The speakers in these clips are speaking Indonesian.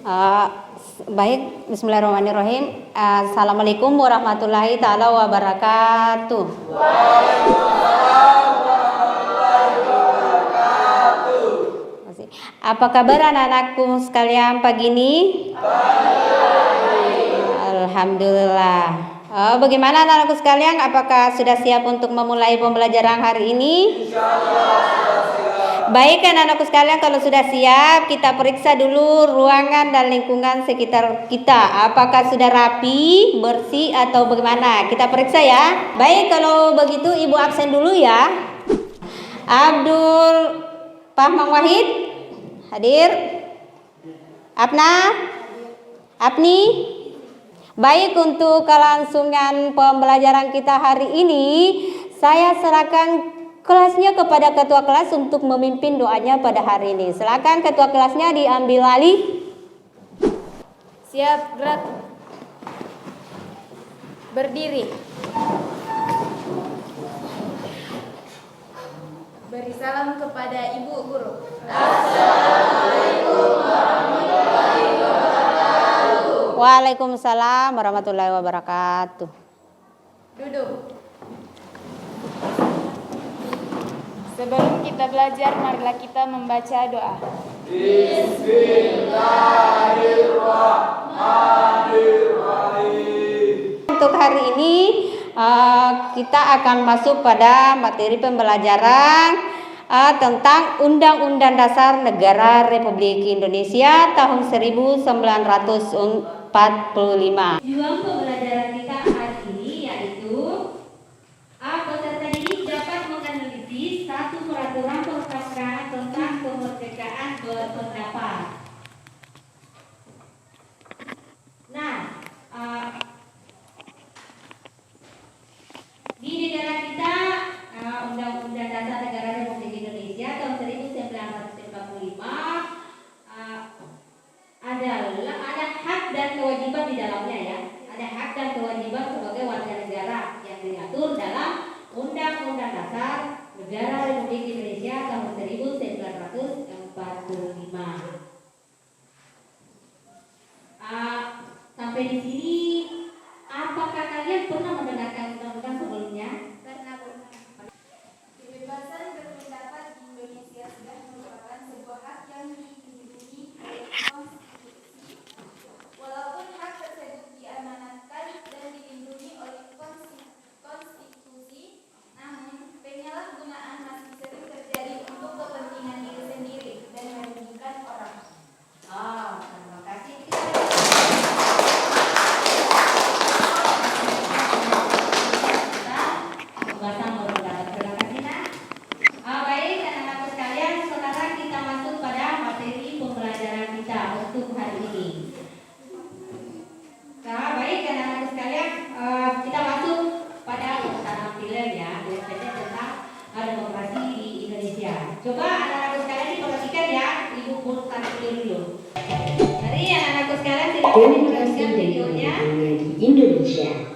Uh, Baik, bismillahirrahmanirrahim. Assalamualaikum warahmatullahi ta'ala wabarakatuh. Apa kabar anak-anakku sekalian pagi ini? Alhamdulillah. Bagaimana anak-anakku sekalian? Apakah sudah siap untuk memulai pembelajaran hari ini? Baik anak-anakku sekalian, kalau sudah siap kita periksa dulu ruangan dan lingkungan sekitar kita. Apakah sudah rapi, bersih atau bagaimana? Kita periksa ya. Baik, kalau begitu ibu absen dulu ya. Abdul Fahman Wahid hadir. Apna, Apni. Baik, untuk kelangsungan pembelajaran kita hari ini saya serahkan kelasnya kepada ketua kelas untuk memimpin doanya pada hari ini. Silakan ketua kelasnya diambil alih. Siap, gerak. Berdiri. Beri salam kepada ibu guru. Assalamualaikum warahmatullahi wabarakatuh. Waalaikumsalam warahmatullahi wabarakatuh. Duduk. Sebelum kita belajar, marilah kita membaca doa. Bismillahirrahmanirrahim. Untuk hari ini kita akan masuk pada materi pembelajaran tentang Undang-Undang Dasar Negara Republik Indonesia tahun 1945. Tujuan pembelajaran kita hari ini yaitu peserta didik dapat menganalisis satu peraturan perundang-undangan tentang kemerdekaan berpendapat. Nah, di negara kita Undang-Undang Dasar Negara Republik Indonesia tahun 1945 ada hak dan kewajiban di dalamnya ya. Ada hak dan kewajiban sebagai warga negara yang diatur dalam Undang-Undang Dasar Negara Republik Indonesia tahun 1945. Sampai di sini, apakah kalian pernah mendengarkan undang-undang sebelumnya? Pernah. Kebebasan berpendapat di Indonesia sudah merupakan sebuah hak yang dilindungi oleh konstitusi. Walaupun hak tersebut diamanatkan dan dilindungi oleh konstitusi, namun penyalahgunaan masih sering terjadi untuk kepentingan diri sendiri dan merugikan orang. Terima kasih. Pembahasan berpendapat. Terima kasih, Nak. Baik, anak-anak sekalian, sekarang kita masuk pada materi pembelajaran kita untuk hari ini. Nah, baik, anak-anak sekalian, kita masuk pada tampilan ya, biasanya tentang demokrasi di Indonesia. Coba anak-anak sekalian diperhatikan ya, Ibu pun tampil dulu. Jadi anak-anak sekalian silakan diperhatikan videonya. Di Indonesia,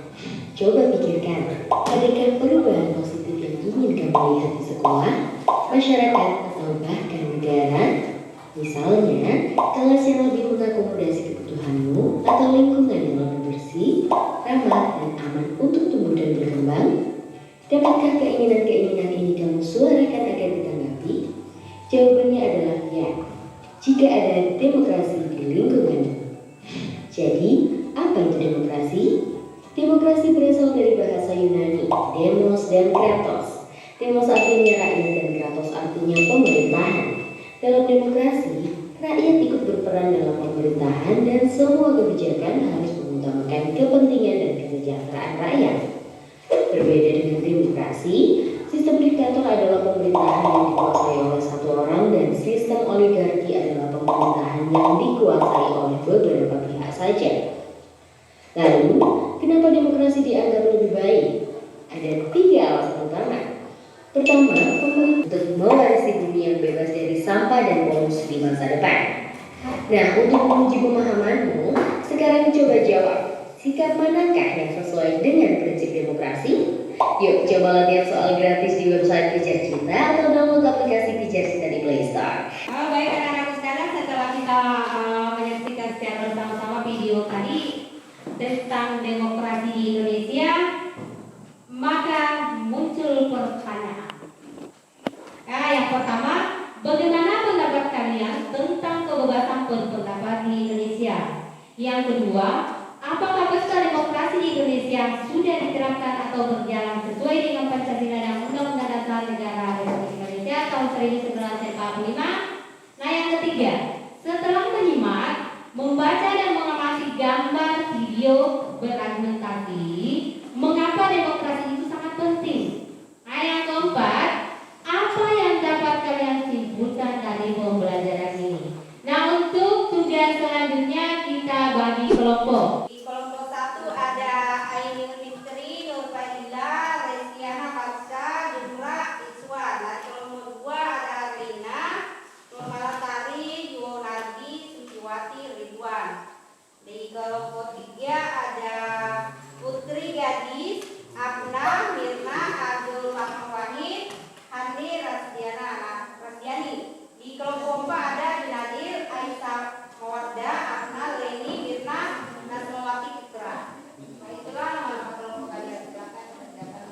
coba pikirkan, adakah perubahan positif yang ingin kamu lihat di sekolah, masyarakat, atau bahkan negara? Misalnya, kelas yang lebih mengakomodasi kebutuhanmu, atau lingkungan yang lebih bersih, ramah, dan aman untuk tumbuh dan berkembang? Dapatkah keinginan-keinginan ini kamu suarakan agar ditanggapi? Jawabannya adalah ya, jika ada demokrasi di lingkunganmu. Jadi, apa itu demokrasi? Demokrasi berasal dari bahasa Yunani, demos dan kratos. Demos artinya rakyat dan kratos artinya pemerintahan. Dalam demokrasi, rakyat ikut berperan dalam pemerintahan dan semua kebijakan harus mengutamakan kepentingan dan kesejahteraan rakyat. Berbeda dengan demokrasi, sistem diktator adalah pemerintahan yang dikuasai oleh satu orang dan sistem oligarki adalah pemerintahan yang dikuasai oleh beberapa pihak saja. Lalu, kenapa demokrasi dianggap lebih baik? Ada 3 alasan utama. Pertama, untuk mewarisi bumi yang bebas dari sampah dan polusi di masa depan. Nah, untuk menguji pemahamanmu, sekarang coba jawab. Sikap manakah yang sesuai dengan prinsip demokrasi? Yuk, coba latihan soal gratis di website Teacher Cinta atau download aplikasi Teacher Cinta di Play Store. Baik anak-anak sekalian, setelah kita menyaksikan tentang demokrasi di Indonesia, maka muncul pertanyaan. Yang pertama, bagaimana pendapat kalian tentang kebebasan berpendapat di Indonesia? Yang kedua, apakah pesta demokrasi di Indonesia sudah diterapkan atau berjalan sesuai dengan Pancasila dan Undang-Undang Dasar Negara Republik Indonesia tahun 1945? Nah, yang ketiga, setelah menyimak, membaca dan mengamati gambar, video, berargumentasi, mengapa demokrasi itu sangat penting? Nah, yang keempat, apa yang dapat kalian simpulkan dari pembelajaran ini? Nah, untuk tugas selanjutnya kita bagi kelompok. Di kelompok 1 ada Ainul Fitri, Nurfadila, Resiana Farsa, Jumra, Iswan. Nah, di kelompok 2 ada Rina, Nurmalatari, Yuwonardi, Suciwati, Ridwan. Di kelompok 3 ada Putri Gadis, Abna, Mirna, Abdul Wahid, Hani, Rasdiani. Di kelompok 4 ada Nadir, Aisyah, Mawarda, Abna, Leni, Mirna, Nasmawati, Fitra. Nah, itulah nama kelompok kalian. Silakan kerjakan.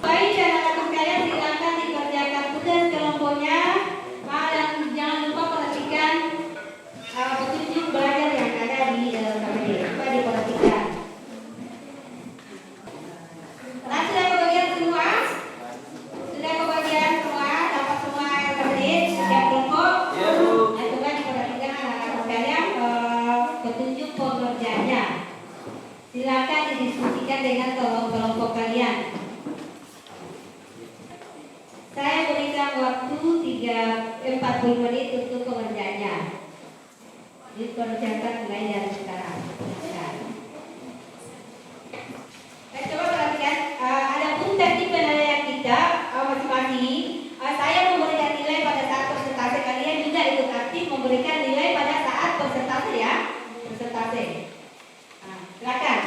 Baik, anak-anak sekalian, silakan dikerjakan tugas kelompoknya. Dan jangan lupa perhatikan petunjuk belajar yang ada di dalam KPD. Coba diperhatikan. Nah, sudah kebagian semua? Sudah kebagian semua? Dapat semua KPD setiap kelompok? Nah, coba diperhatikan anak-anak sekalian petunjuk pengerjaannya. Silakan didiskusikan dengan kelompok kalian. Saya berikan waktu 40 menit untuk pengerjaannya. Dikerjakan mulai dari sekarang. Nah, coba perhatikan, ada pun teknik penilaian kita masing-masing. Saya memberikan nilai pada saat presentasi, kalian juga ikut aktif memberikan nilai pada saat presentasi ya. Presentasi. Nah, silakan.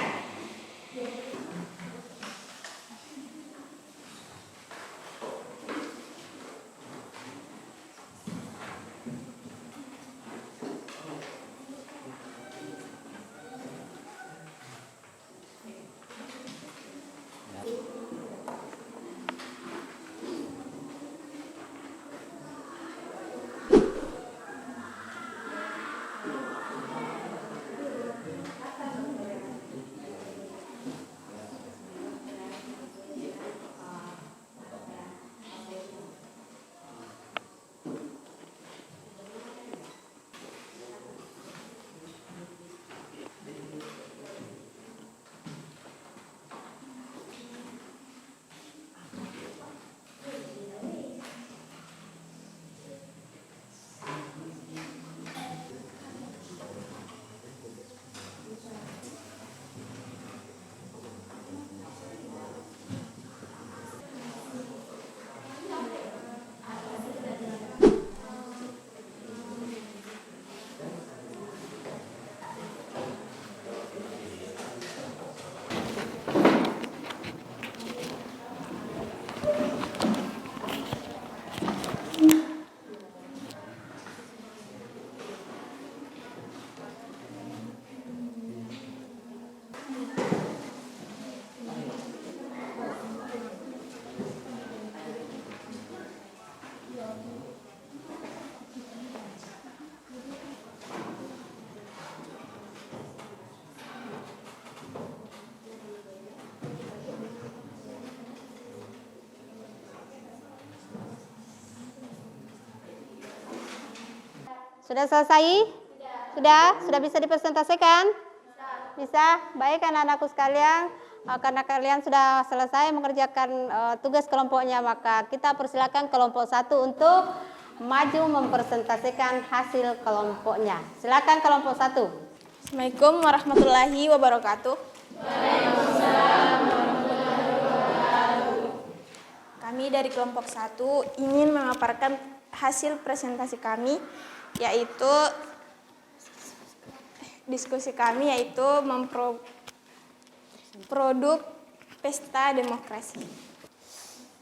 Sudah selesai? Sudah bisa dipresentasikan? Bisa? Baik anak-anakku sekalian, karena kalian sudah selesai mengerjakan tugas kelompoknya, maka kita persilakan kelompok 1 untuk maju mempresentasikan hasil kelompoknya. Silakan kelompok 1. Assalamualaikum warahmatullahi wabarakatuh. Kami dari kelompok 1 ingin memaparkan hasil presentasi kami, yaitu diskusi kami yaitu produk pesta demokrasi.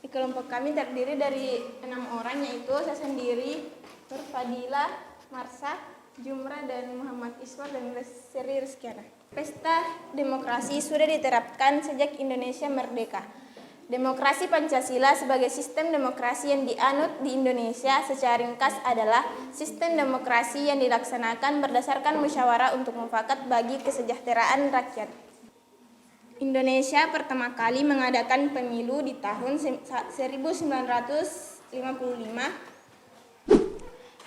Di kelompok kami terdiri dari 6 orang, yaitu saya sendiri, Nur Fadila, Marsa, Jumra, dan Muhammad Iswar, dan Seri Rizkyana. Pesta demokrasi sudah diterapkan sejak Indonesia merdeka. Demokrasi Pancasila sebagai sistem demokrasi yang dianut di Indonesia secara ringkas adalah sistem demokrasi yang dilaksanakan berdasarkan musyawarah untuk mufakat bagi kesejahteraan rakyat. Indonesia pertama kali mengadakan pemilu di tahun 1955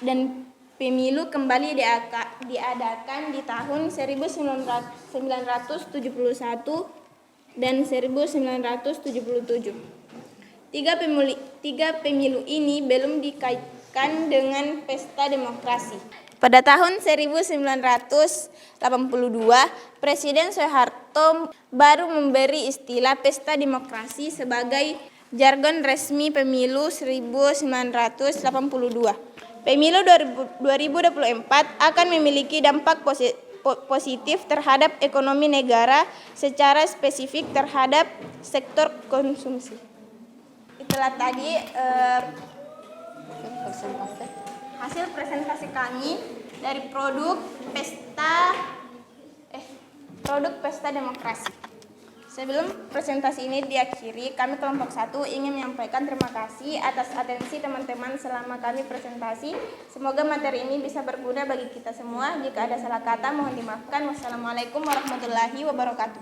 dan pemilu kembali diadakan di tahun 1971 dan 1977. Tiga pemilu ini belum dikaitkan dengan pesta demokrasi. Pada tahun 1982, Presiden Soeharto baru memberi istilah pesta demokrasi sebagai jargon resmi pemilu 1982. Pemilu 2024 akan memiliki dampak positif terhadap ekonomi negara, secara spesifik terhadap sektor konsumsi. Itulah tadi hasil presentasi kami dari produk pesta demokrasi. Sebelum presentasi ini diakhiri, kami kelompok 1 ingin menyampaikan terima kasih atas atensi teman-teman selama kami presentasi. Semoga materi ini bisa berguna bagi kita semua. Jika ada salah kata mohon dimaafkan. Wassalamualaikum warahmatullahi wabarakatuh.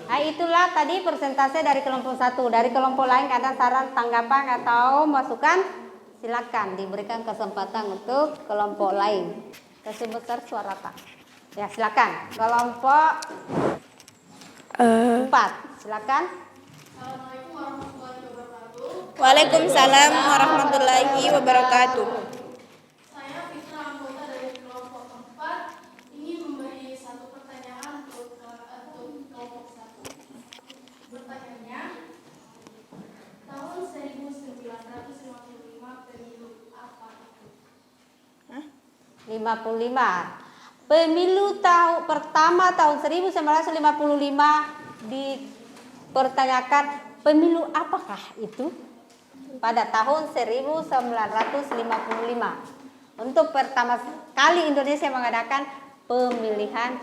Nah, itulah tadi presentasi dari kelompok 1. Dari kelompok lain ada saran, tanggapan atau masukan? Silakan diberikan kesempatan untuk kelompok lain. Sebutkan suara Pak. Ya, silakan. Kelompok 4. Silakan. Assalamualaikum warahmatullahi wabarakatuh. Waalaikumsalam warahmatullahi wabarakatuh. Saya Fitra, anggota dari kelompok 4, ingin memberi satu pertanyaan untuk kelompok 1. Pertanyaannya, tahun 1955 pemilu apa itu? 55. Pemilu pertama tahun 1955 dipertanyakan pemilu apakah itu? Pada tahun 1955. Untuk pertama kali Indonesia mengadakan pemilihan.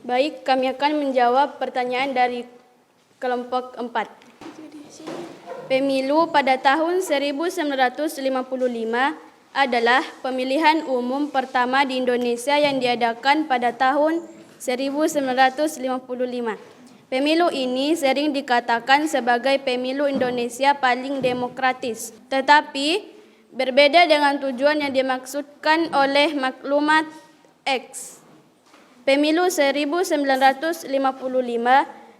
Baik, kami akan menjawab pertanyaan dari kelompok 4. Pemilu pada tahun 1955 adalah pemilihan umum pertama di Indonesia yang diadakan pada tahun 1955. Pemilu ini sering dikatakan sebagai pemilu Indonesia paling demokratis, tetapi berbeda dengan tujuan yang dimaksudkan oleh maklumat X. Pemilu 1955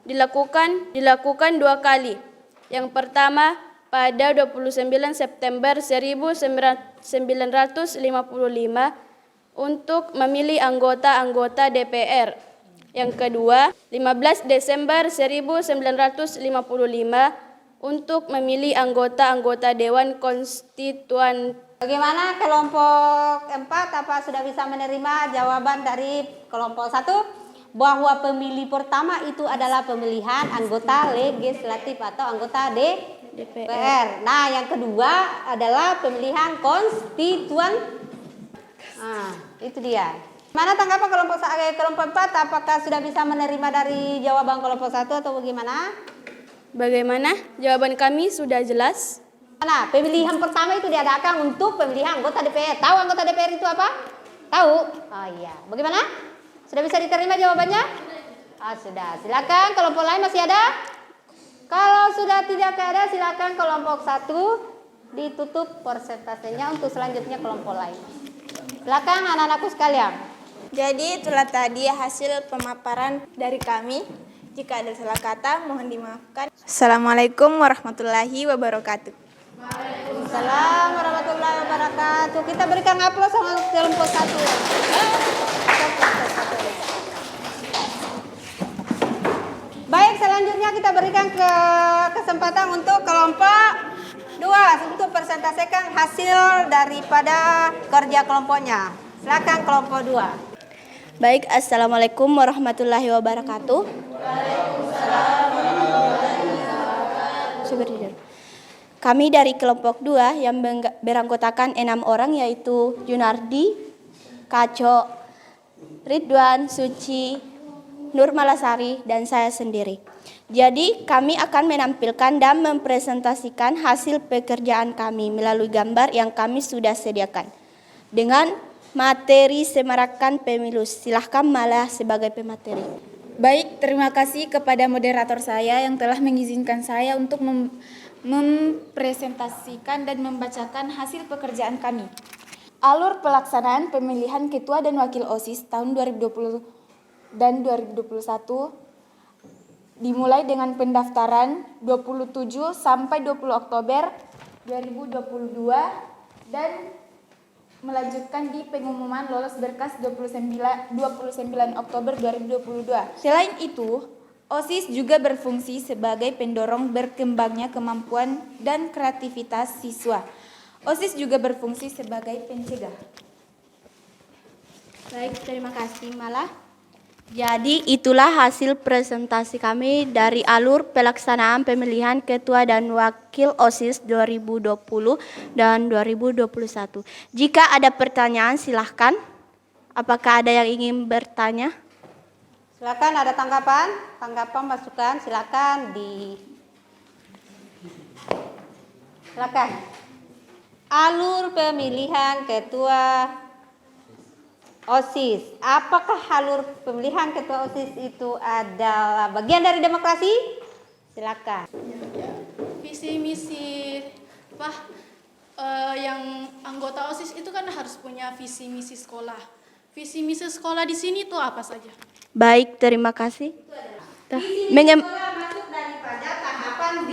dilakukan 2 kali. Yang pertama pada 29 September 1955 untuk memilih anggota-anggota DPR. Yang kedua, 15 Desember 1955 untuk memilih anggota-anggota Dewan Konstituan. Bagaimana kelompok 4? Apa sudah bisa menerima jawaban dari kelompok 1? Bahwa pemilih pertama itu adalah pemilihan anggota legislatif atau anggota DPR. Nah, yang kedua adalah pemilihan konstituan. Nah, itu dia. Mana tanggapan kelompok 4? Apakah sudah bisa menerima dari jawaban kelompok 1 atau bagaimana? Bagaimana? Jawaban kami sudah jelas. Nah, pemilihan pertama itu diadakan untuk pemilihan anggota DPR. Tahu anggota DPR itu apa? Tahu? Oh iya. Bagaimana? Sudah bisa diterima jawabannya? Sudah. Silakan kelompok lain masih ada? Kalau sudah tidak ada, silakan kelompok 1 ditutup persentasenya untuk selanjutnya kelompok lain. Silakan anak-anakku sekalian. Jadi itulah tadi hasil pemaparan dari kami. Jika ada salah kata mohon dimaafkan. Assalamualaikum warahmatullahi wabarakatuh. Waalaikumsalam warahmatullahi wabarakatuh. Kita berikan aplaus sama kelompok 1. Baik, selanjutnya kita berikan kesempatan untuk kelompok 2 untuk presentasikan hasil daripada kerja kelompoknya. Silakan kelompok 2. Baik, Assalamualaikum warahmatullahi wabarakatuh. Kami dari kelompok 2 yang beranggotakan 6 orang yaitu Junardi, Kaco, Ridwan, Suci, Nur Malasari, dan saya sendiri. Jadi kami akan menampilkan dan mempresentasikan hasil pekerjaan kami melalui gambar yang kami sudah sediakan. Dengan materi semarakan pemilu, silahkan Mala sebagai pemateri. Baik, terima kasih kepada moderator saya yang telah mengizinkan saya untuk mempresentasikan dan membacakan hasil pekerjaan kami. Alur pelaksanaan pemilihan ketua dan wakil OSIS tahun 2020 dan 2021 dimulai dengan pendaftaran 27 sampai 20 Oktober 2022 dan melanjutkan di pengumuman lolos berkas 29 Oktober 2022. Selain itu, OSIS juga berfungsi sebagai pendorong berkembangnya kemampuan dan kreativitas siswa. OSIS juga berfungsi sebagai pencegah. Baik, terima kasih Mala. Jadi itulah hasil presentasi kami dari alur pelaksanaan pemilihan ketua dan wakil OSIS 2020 dan 2021. Jika ada pertanyaan silahkan. Apakah ada yang ingin bertanya? Silakan, ada tanggapan masukan, silakan silakan. Alur pemilihan ketua OSIS. Apakah alur pemilihan ketua OSIS itu adalah bagian dari demokrasi? Silakan. Visi misi yang anggota OSIS itu kan harus punya visi misi sekolah. Visi misi sekolah di sini itu apa saja? Baik, terima kasih. Visi misi sekolah masuk daripada tahapan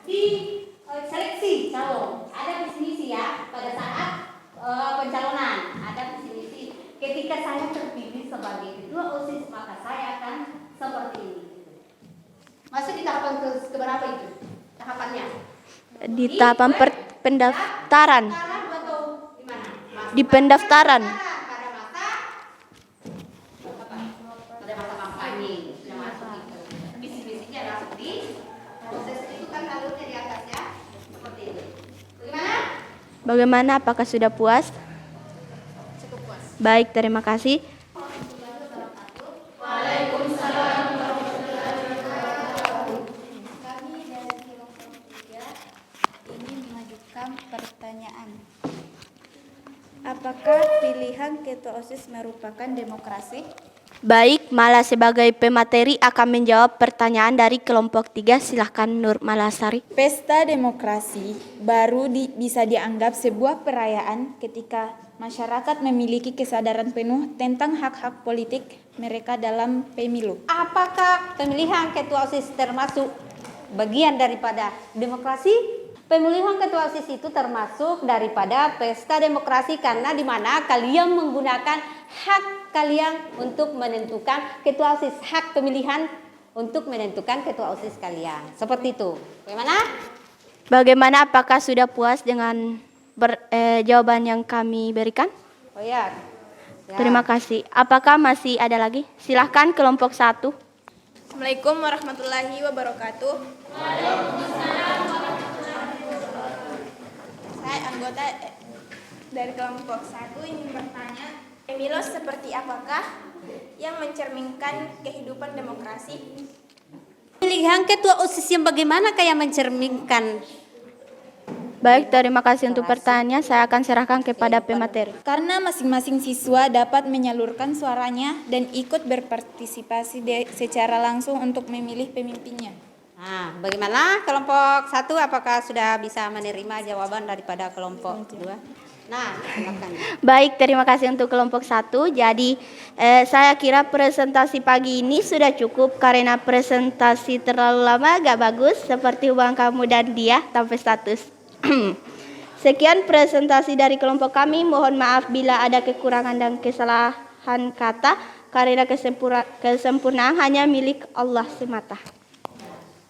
di seleksi calon. Ada visi misi ya pada saat pencalonan, ada visi misi. Ketika saya terpilih sebagai ketua OSIS, maka saya akan seperti ini. Masuk di tahapan keberapa itu? Tahapannya? Di tahapan pendaftaran. Atau di mana? Di pendaftaran. Pada masa kampanye sudah masuk itu. Visi-misinya langsung di proses itu kan alurnya di atas ya. Seperti itu. Bagaimana? Bagaimana? Apakah sudah puas? Cukup puas. Baik, terima kasih. Kami dari kelompok 3 ingin mengajukan pertanyaan. Apakah pilihan ketua OSIS merupakan demokrasi? Baik, Mala sebagai pemateri akan menjawab pertanyaan dari kelompok 3. Silahkan Nur Malasari. Pesta demokrasi baru bisa dianggap sebuah perayaan ketika masyarakat memiliki kesadaran penuh tentang hak-hak politik mereka dalam pemilu. Apakah pemilihan ketua OSIS termasuk bagian daripada demokrasi? Pemilihan ketua OSIS itu termasuk daripada pesta demokrasi karena di mana kalian menggunakan hak kalian untuk menentukan ketua OSIS, hak pemilihan untuk menentukan ketua OSIS kalian. Seperti itu. Bagaimana? Bagaimana? Apakah sudah puas dengan jawaban yang kami berikan? Oh ya. Terima kasih. Apakah masih ada lagi? Silahkan kelompok 1. Assalamualaikum warahmatullahi wabarakatuh. Saya anggota dari kelompok 1 ingin bertanya, pemilu seperti apakah yang mencerminkan kehidupan demokrasi? Pemilihan ketua OSIS yang bagaimana kayak mencerminkan? Baik, terima kasih untuk pertanyaan. Saya akan serahkan kepada pemateri. Karena masing-masing siswa dapat menyalurkan suaranya dan ikut berpartisipasi secara langsung untuk memilih pemimpinnya. Nah, bagaimana kelompok 1 apakah sudah bisa menerima jawaban daripada kelompok 2? Nah, silakan. Baik, terima kasih untuk kelompok 1. Jadi saya kira presentasi pagi ini sudah cukup karena presentasi terlalu lama gak bagus seperti hubungan kamu dan dia tanpa status. Sekian presentasi dari kelompok kami. Mohon maaf bila ada kekurangan dan kesalahan kata. karena kesempurnaan hanya milik Allah semata.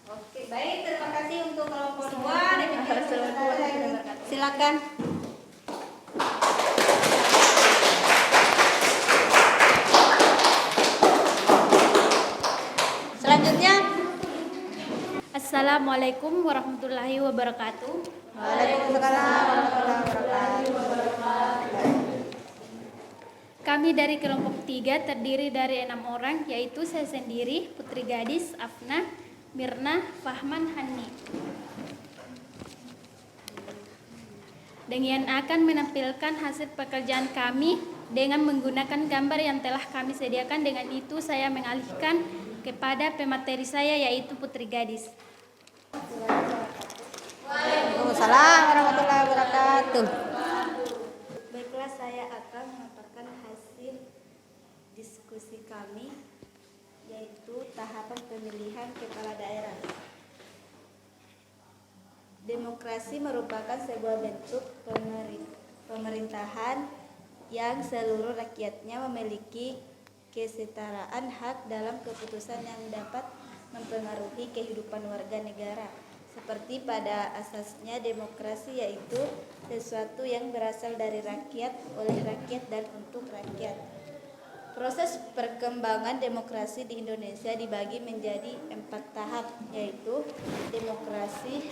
Oke, baik. Terima kasih untuk kelompok 2 dan juga silakan. Selanjutnya. Assalamualaikum warahmatullahi wabarakatuh. Waalaikumsalam warahmatullahi wabarakatuh. Kami dari kelompok 3 terdiri dari 6 orang, yaitu saya sendiri, Putri Gadis, Afna, Mirna, Fahman, Hani. Dengan akan menampilkan hasil pekerjaan kami dengan menggunakan gambar yang telah kami sediakan. Dengan itu saya mengalihkan kepada pemateri saya, yaitu Putri Gadis. Waalaikumsalam warahmatullahi wabarakatuh. Baiklah, saya akan memaparkan hasil diskusi kami, yaitu tahapan pemilihan kepala daerah. Demokrasi merupakan sebuah bentuk pemerintahan yang seluruh rakyatnya memiliki kesetaraan hak dalam keputusan yang dapat mempengaruhi kehidupan warga negara. Seperti pada asasnya demokrasi, yaitu sesuatu yang berasal dari rakyat, oleh rakyat, dan untuk rakyat. Proses perkembangan demokrasi di Indonesia dibagi menjadi 4 tahap, yaitu demokrasi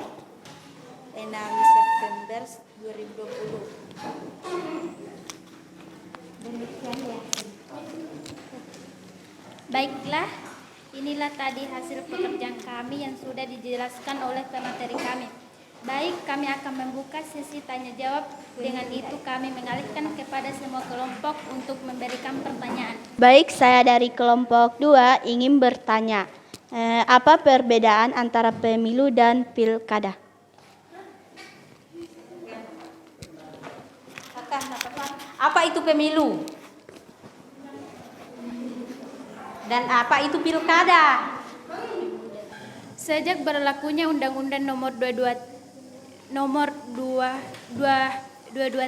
6 September 2020. Demikian ya. Baiklah, inilah tadi hasil pekerjaan kami yang sudah dijelaskan oleh pemateri kami. Baik, kami akan membuka sesi tanya jawab. Dengan itu kami mengalihkan kepada semua kelompok untuk memberikan pertanyaan. Baik, saya dari kelompok 2 ingin bertanya, apa perbedaan antara pemilu dan pilkada? Apa itu pemilu? Dan apa itu pilkada? Sejak berlakunya Undang-Undang Nomor 22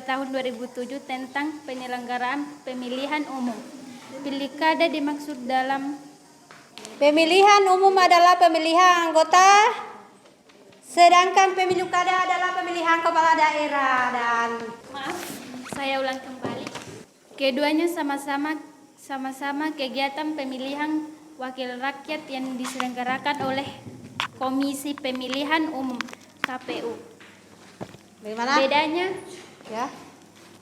tahun 2007 tentang penyelenggaraan pemilihan umum, pilkada dimaksud dalam Pemilihan umum adalah pemilihan anggota, sedangkan pemilu kada adalah pemilihan kepala daerah. Dan Maaf, saya ulang kembali. Keduanya sama-sama kegiatan pemilihan wakil rakyat yang diselenggarakan oleh Komisi Pemilihan Umum (KPU). bagaimana?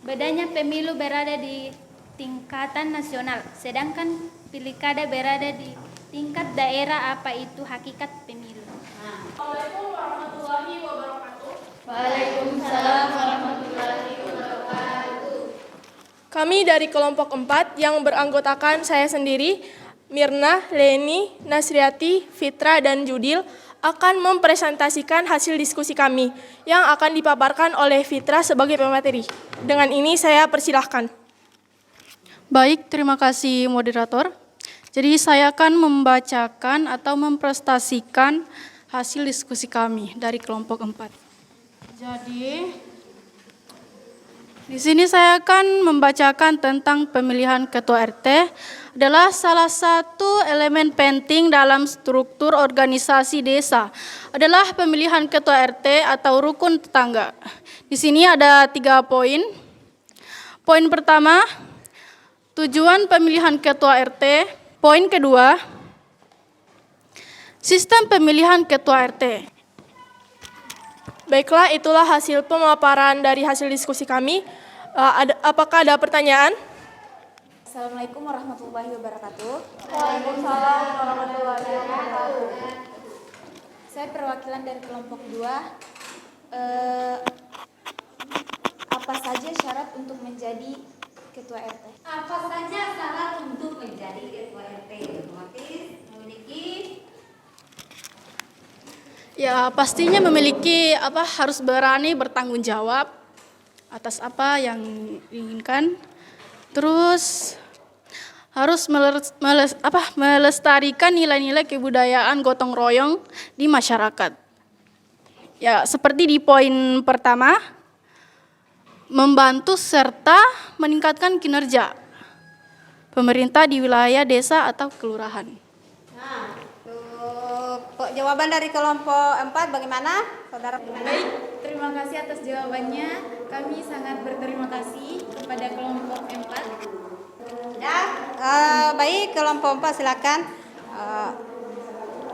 Bedanya pemilu berada di tingkatan nasional, sedangkan pilkada berada di tingkat daerah. Apa itu hakikat pemilu? Assalamualaikum warahmatullahi wabarakatuh. Waalaikumsalam warahmatullahi wabarakatuh. Kami dari kelompok 4 yang beranggotakan saya sendiri, Mirna, Leni, Nasriati, Fitra, dan Judil akan mempresentasikan hasil diskusi kami yang akan dipaparkan oleh Fitra sebagai pemateri. Dengan ini saya persilahkan. Baik, terima kasih moderator. Jadi saya akan membacakan atau mempresentasikan hasil diskusi kami dari kelompok 4. Jadi di sini saya akan membacakan tentang pemilihan ketua RT adalah salah satu elemen penting dalam struktur organisasi desa. Adalah pemilihan ketua RT atau rukun tetangga. Di sini ada 3 poin. Poin pertama, tujuan pemilihan ketua RT. Poin kedua, sistem pemilihan ketua RT. Baiklah, itulah hasil pemaparan dari hasil diskusi kami. Apakah ada pertanyaan? Assalamualaikum warahmatullahi wabarakatuh. Waalaikumsalam warahmatullahi wabarakatuh. Saya perwakilan dari kelompok 2. Apa saja syarat untuk menjadi ketua RT? Apa saja syarat untuk menjadi ketua RT? Otomatis memiliki Ya, pastinya memiliki harus berani bertanggung jawab atas apa yang diinginkan. Terus harus melestarikan nilai-nilai kebudayaan gotong royong di masyarakat. Ya, seperti di poin pertama, membantu serta meningkatkan kinerja. pemerintah di wilayah desa atau kelurahan. Nah, untuk jawaban dari kelompok 4 bagaimana, saudara? Baik, terima kasih atas jawabannya. Kami sangat berterima kasih kepada kelompok 4. Ya, baik kelompok 4 silakan.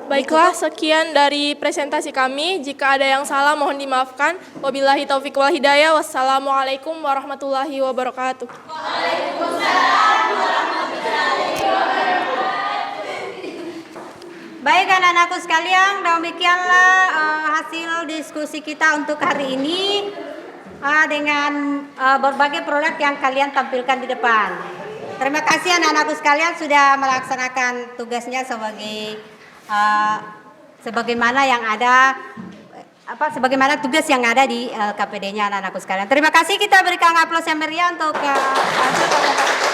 Baiklah, sekian dari presentasi kami. Jika ada yang salah mohon dimaafkan. Wabillahi taufiq wal hidayah. Wassalamualaikum warahmatullahi wabarakatuh. Baik anak-anakku sekalian, demikianlah hasil diskusi kita untuk hari ini dengan berbagai produk yang kalian tampilkan di depan. Terima kasih anak-anakku sekalian sudah melaksanakan tugasnya sebagaimana yang ada sebagaimana tugas yang ada di KPD-nya anak-anakku sekalian. Terima kasih, kita berikan aplaus yang meriah untuk hasil presentasi.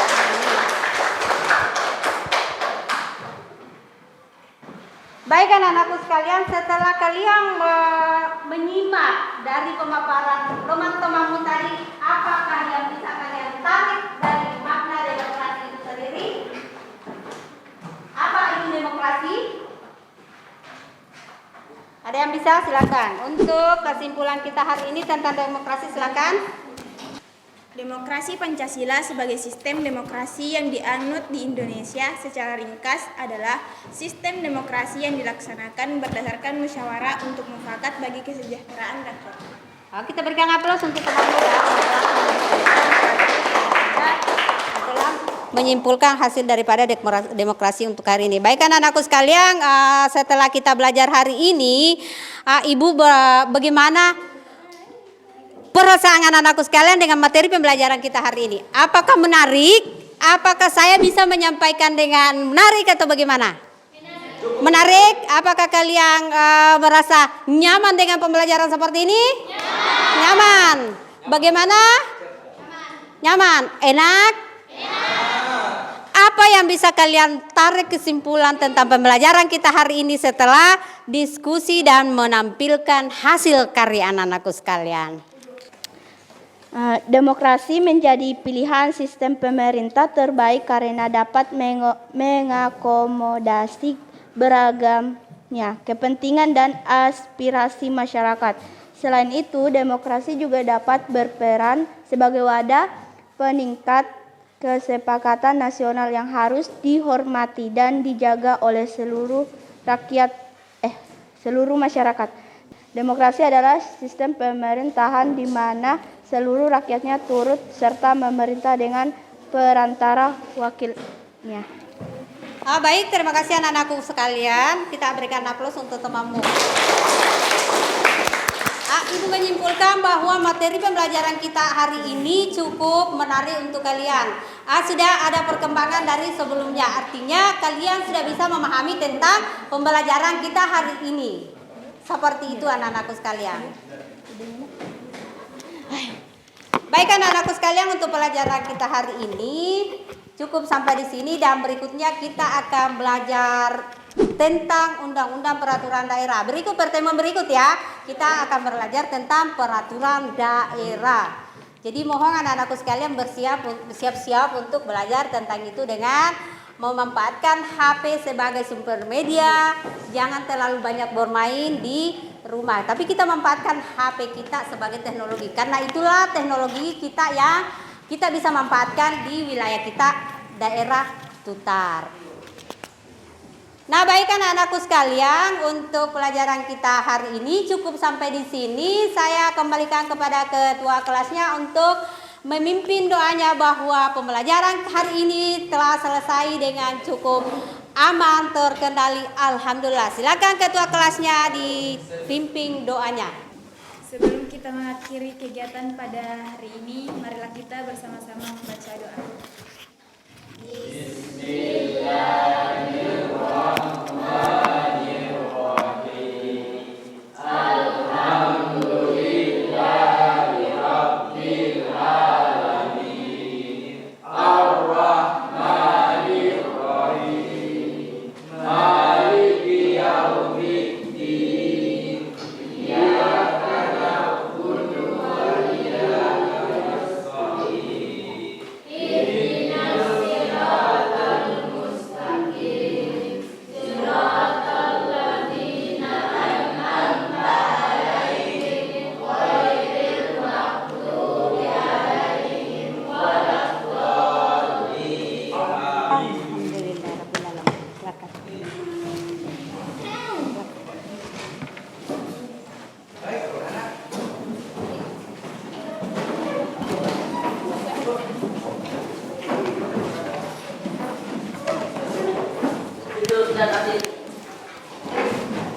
Baik anak-anakku sekalian, setelah kalian menyimak dari pemaparan teman-temanmu tadi, apakah yang bisa kalian tarik dari makna demokrasi itu sendiri? Apa itu demokrasi? Ada yang bisa? Silakan. Untuk kesimpulan kita hari ini tentang demokrasi, silakan. Demokrasi Pancasila sebagai sistem demokrasi yang dianut di Indonesia secara ringkas adalah sistem demokrasi yang dilaksanakan berdasarkan musyawarah untuk mufakat bagi kesejahteraan rakyat. Kita berikan aplaus untuk teman-teman telah menyimpulkan hasil daripada demokrasi untuk hari ini. Baik anak-anakku sekalian, setelah kita belajar hari ini, Ibu bagaimana perasaan anak-anakku sekalian dengan materi pembelajaran kita hari ini? Apakah menarik? Apakah saya bisa menyampaikan dengan menarik atau bagaimana? Menarik? Apakah kalian merasa nyaman dengan pembelajaran seperti ini? Nyaman. Bagaimana? Nyaman. Enak? Apa yang bisa kalian tarik kesimpulan tentang pembelajaran kita hari ini setelah diskusi dan menampilkan hasil karya anak-anakku sekalian? Demokrasi menjadi pilihan sistem pemerintah terbaik karena dapat mengakomodasi beragamnya kepentingan dan aspirasi masyarakat. Selain itu, demokrasi juga dapat berperan sebagai wadah peningkat kesepakatan nasional yang harus dihormati dan dijaga oleh seluruh masyarakat. Demokrasi adalah sistem pemerintahan di mana seluruh rakyatnya turut serta memerintah dengan perantara wakilnya. Baik, terima kasih anak-anakku sekalian. Kita berikan aplaus untuk temanmu. Ibu menyimpulkan bahwa materi pembelajaran kita hari ini cukup menarik untuk kalian. Sudah ada perkembangan dari sebelumnya. Artinya kalian sudah bisa memahami tentang pembelajaran kita hari ini. Seperti itu anak-anakku sekalian. Baik anak-anakku sekalian, untuk pelajaran kita hari ini cukup sampai di sini, dan berikutnya kita akan belajar tentang undang-undang peraturan daerah. Pertemuan berikut ya, kita akan belajar tentang peraturan daerah. Jadi mohon anak-anakku sekalian bersiap-siap untuk belajar tentang itu dengan memanfaatkan HP sebagai sumber media. Jangan terlalu banyak bermain di rumah, tapi kita manfaatkan HP kita sebagai teknologi, karena itulah teknologi kita yang kita bisa manfaatkan di wilayah kita, daerah Tutar. Nah, baik anak-anakku sekalian, untuk pelajaran kita hari ini cukup sampai di sini. Saya kembalikan kepada ketua kelasnya untuk memimpin doanya bahwa pembelajaran hari ini telah selesai dengan cukup aman, terkendali, alhamdulillah. Silakan ketua kelasnya dipimpin doanya. Sebelum kita mengakhiri kegiatan pada hari ini, marilah kita bersama-sama membaca doa. Bismillah.